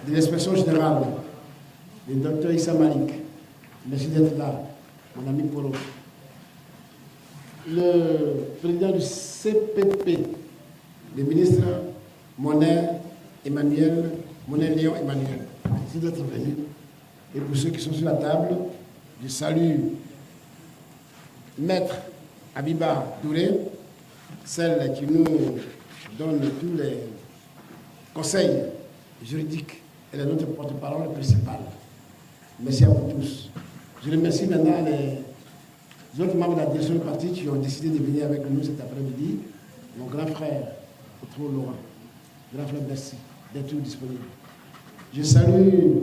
de l'inspection générale, le docteur Issa Malik, merci d'être là, mon ami Polo. Le président du CPP, le ministre Monet Léon Emmanuel, merci d'être venu. Et pour ceux qui sont sur la table, je salue Maître Abiba Touré, celle qui nous donne tous les conseils juridiques. Elle est notre porte-parole principale. Merci à vous tous. Je remercie maintenant les autres membres de la direction du parti qui ont décidé de venir avec nous cet après-midi. Mon grand frère, Otro Laurent. Grand frère, merci d'être toujours disponible. Je salue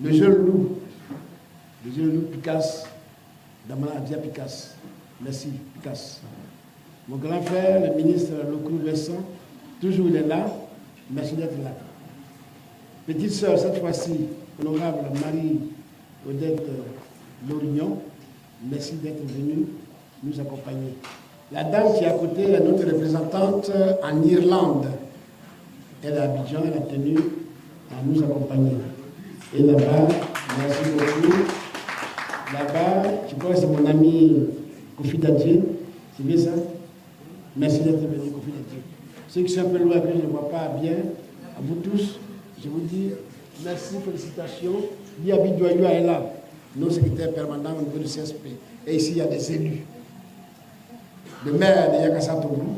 le jeune loup Picasse, Damana Adia Picasse. Merci, Picasse. Mon grand frère, le ministre Lokrou Vincent, toujours il est là. Merci d'être là. Petite sœur, cette fois-ci, honorable Marie-Odette Lorignon, merci d'être venue nous accompagner. La dame qui est à côté est notre représentante en Irlande. Elle est à Abidjan, elle a tenu à nous accompagner. Et là-bas, merci beaucoup. Là-bas, je crois que c'est mon ami Kofi Dadji. C'est bien ça? Merci d'être venu, Kofi Dadji. Ceux qui sont un peu loin, que je ne vois pas bien, à vous tous, je vous dis merci, félicitations. Diaby Doyoua est là, nos secrétaires permanents au niveau du CSP. Et ici, il y a des élus. Le maire de Yakassatourou,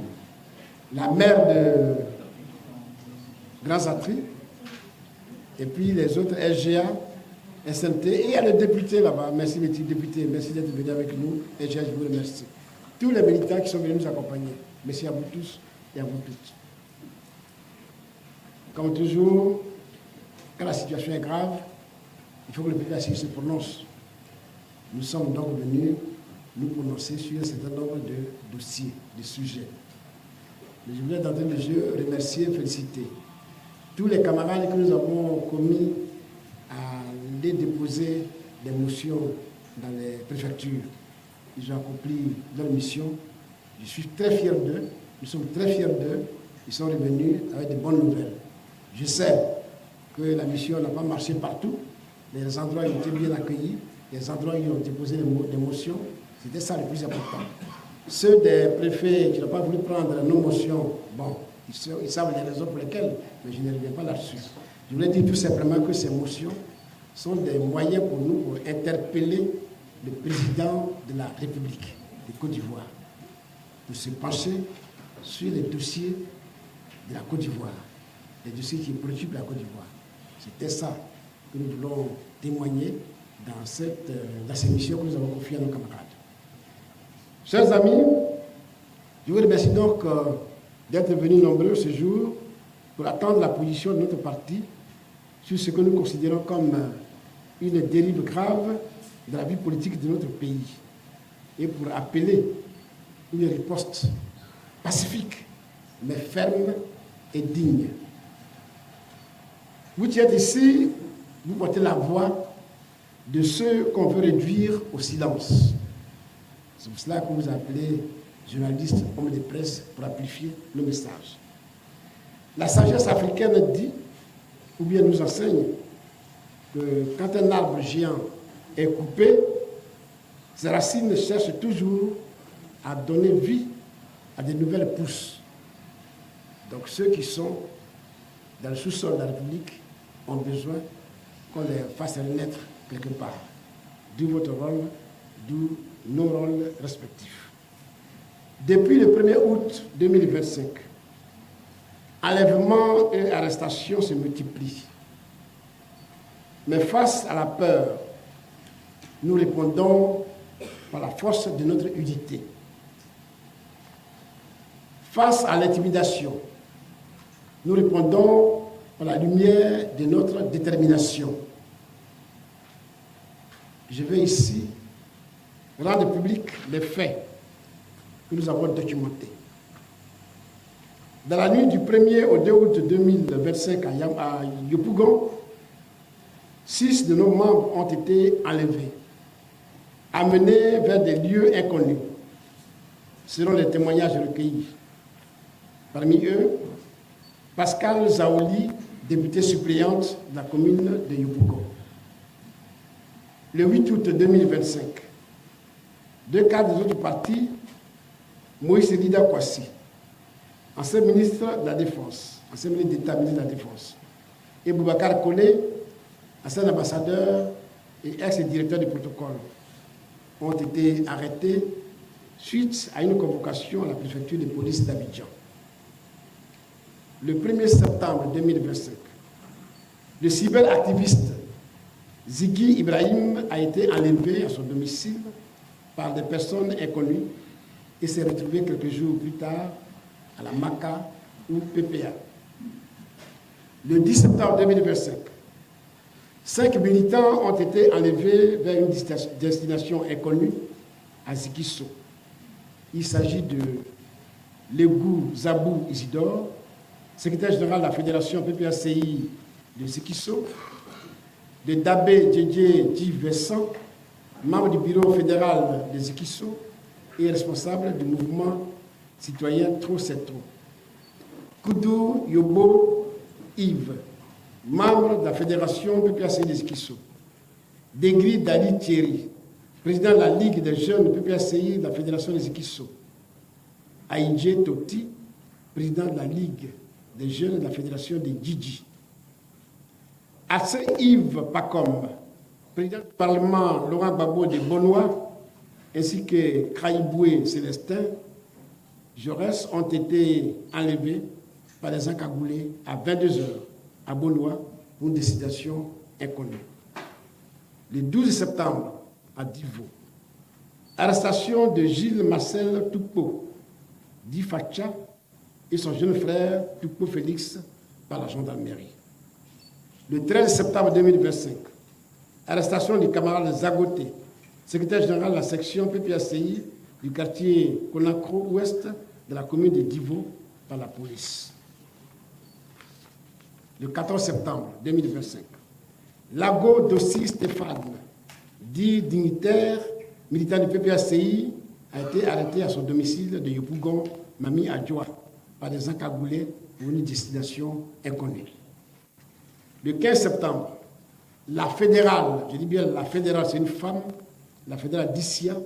la maire de Grand Satri, et puis les autres SGA, SNT, et il y a le député là-bas. Merci, mes petits députés, merci d'être venus avec nous. Et je vous remercie. Tous les militants qui sont venus nous accompagner, merci à vous tous et à vous toutes. Comme toujours, quand la situation est grave, il faut que le président se prononce. Nous sommes donc venus nous prononcer sur un certain nombre de dossiers, de sujets. Mais je voulais d'entrée de jeu remercier et féliciter tous les camarades que nous avons commis à aller déposer des motions dans les préfectures. Ils ont accompli leur mission. Je suis très fier d'eux. Nous sommes très fiers d'eux. Ils sont revenus avec de bonnes nouvelles. Je sais que la mission n'a pas marché partout. Les endroits ont été bien accueillis. Les endroits où ils ont déposé des motions, c'était ça le plus important. Ceux des préfets qui n'ont pas voulu prendre nos motions, bon, ils savent les raisons pour lesquelles, mais je ne reviens pas là-dessus. Je voulais dire tout simplement que ces motions sont des moyens pour nous pour interpeller le président de la République de Côte d'Ivoire, pour se pencher sur les dossiers de la Côte d'Ivoire, les dossiers qui préoccupent la Côte d'Ivoire. C'était ça que nous voulons témoigner dans ces missions que nous avons confiées à nos camarades. Chers amis, je vous remercie donc d'être venus nombreux ce jour pour attendre la position de notre parti sur ce que nous considérons comme une dérive grave de la vie politique de notre pays et pour appeler une riposte pacifique, mais ferme et digne. Vous qui êtes ici, vous portez la voix de ceux qu'on veut réduire au silence. C'est pour cela que vous appelez journalistes, hommes de presse, pour amplifier le message. La sagesse africaine dit, ou bien nous enseigne, que quand un arbre géant est coupé, ses racines cherchent toujours à donner vie à de nouvelles pousses. Donc ceux qui sont dans le sous-sol de la République ont besoin qu'on les fasse renaître quelque part. D'où votre rôle, d'où nos rôles respectifs. Depuis le 1er août 2025, enlèvements et arrestations se multiplient. Mais face à la peur, nous répondons par la force de notre unité. Face à l'intimidation, nous répondons par la lumière de notre détermination. Je vais ici rendre public les faits que nous avons documentés. Dans la nuit du 1er au 2 août 2025 à Yopougon, 6 de nos membres ont été enlevés, amenés vers des lieux inconnus, selon les témoignages recueillis. Parmi eux, Pascal Zaoli députée suppléante de la commune de Yopougon. Le 8 août 2025, deux cadres des autres partis, Moïse Lida Kwasi, ancien ministre de la Défense, ancien ministre d'État, ministre de la Défense, et Boubacar Collé, ancien ambassadeur et ex-directeur du protocole, ont été arrêtés suite à une convocation à la préfecture de police d'Abidjan. Le 1er septembre 2025, le cyberactiviste Ziggy Ibrahim a été enlevé à son domicile par des personnes inconnues et s'est retrouvé quelques jours plus tard à la MACA ou PPA. Le 10 septembre 2025, 5 militants ont été enlevés vers une destination inconnue à Zikisso. Il s'agit de Legou Zabou Isidore, secrétaire général de la Fédération PPACI de Zikisso, de Dabé Djedje Dji-Vincent, membre du bureau fédéral de Zikisso et responsable du mouvement citoyen Trop c'est trop. Koudou Yobo Yves, membre de la Fédération PPACI de Zikisso. Degri Dali Thierry, président de la Ligue des jeunes PPACI de la Fédération de Zikisso. Aïdje Toti, président de la Ligue des jeunes de la Fédération de Djidji. Asse Yves Pacom, président du Parlement Laurent Gbagbo de Bonois, ainsi que Kraïboué Célestin Jaurès ont été enlevés par des encagoulés à 22h à Bonois pour une destination inconnue. Le 12 septembre, à Divo, arrestation de Gilles Marcel Toupo, dit Facha, et son jeune frère Toupo Félix par la gendarmerie. Le 13 septembre 2025, arrestation du camarade Zagoté, secrétaire général de la section PPACI du quartier Conakro-Ouest de la commune de Divo par la police. Le 14 septembre 2025, Lago Dossi Stéphane, dit dignitaire, militant du PPACI, a été arrêté à son domicile de Yopougon, Mami Adjoa, par des encagoulés pour une destination inconnue. Le 15 septembre, la fédérale, je dis bien la fédérale, c'est une femme, la fédérale d'Issia,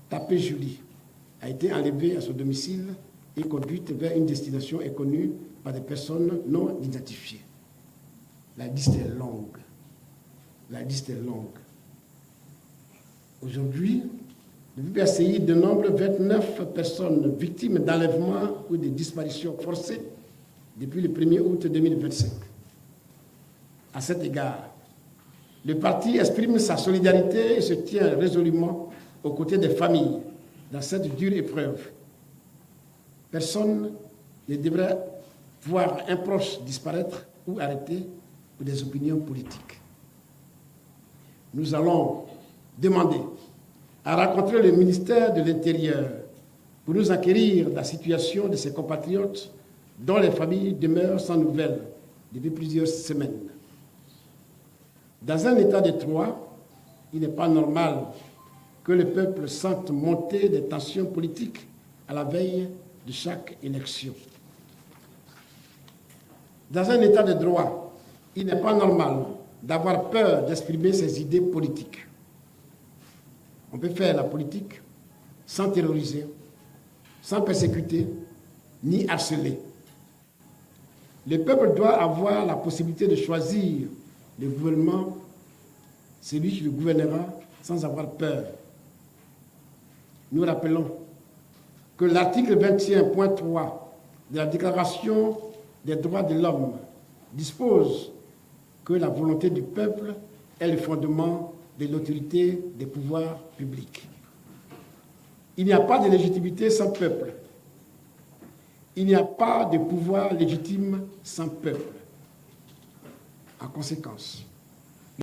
Tapé Julie, a été enlevée à son domicile et conduite vers une destination inconnue par des personnes non identifiées. La liste est longue. La liste est longue. Aujourd'hui, le PPACI dénombre 29 personnes victimes d'enlèvement ou de disparitions forcées depuis le 1er août 2025. À cet égard, le parti exprime sa solidarité et se tient résolument aux côtés des familles dans cette dure épreuve. Personne ne devrait voir un proche disparaître ou arrêter pour des opinions politiques. Nous allons demander à rencontrer le ministère de l'Intérieur pour nous acquérir de la situation de ces compatriotes dont les familles demeurent sans nouvelles depuis plusieurs semaines. Dans un état de droit, il n'est pas normal que le peuple sente monter des tensions politiques à la veille de chaque élection. Dans un état de droit, il n'est pas normal d'avoir peur d'exprimer ses idées politiques. On peut faire la politique sans terroriser, sans persécuter, ni harceler. Le peuple doit avoir la possibilité de choisir le gouvernement, celui qui le gouvernera sans avoir peur. Nous rappelons que l'article 21.3 de la Déclaration des droits de l'homme dispose que la volonté du peuple est le fondement de l'autorité des pouvoirs publics. Il n'y a pas de légitimité sans peuple. Il n'y a pas de pouvoir légitime sans peuple. En conséquence,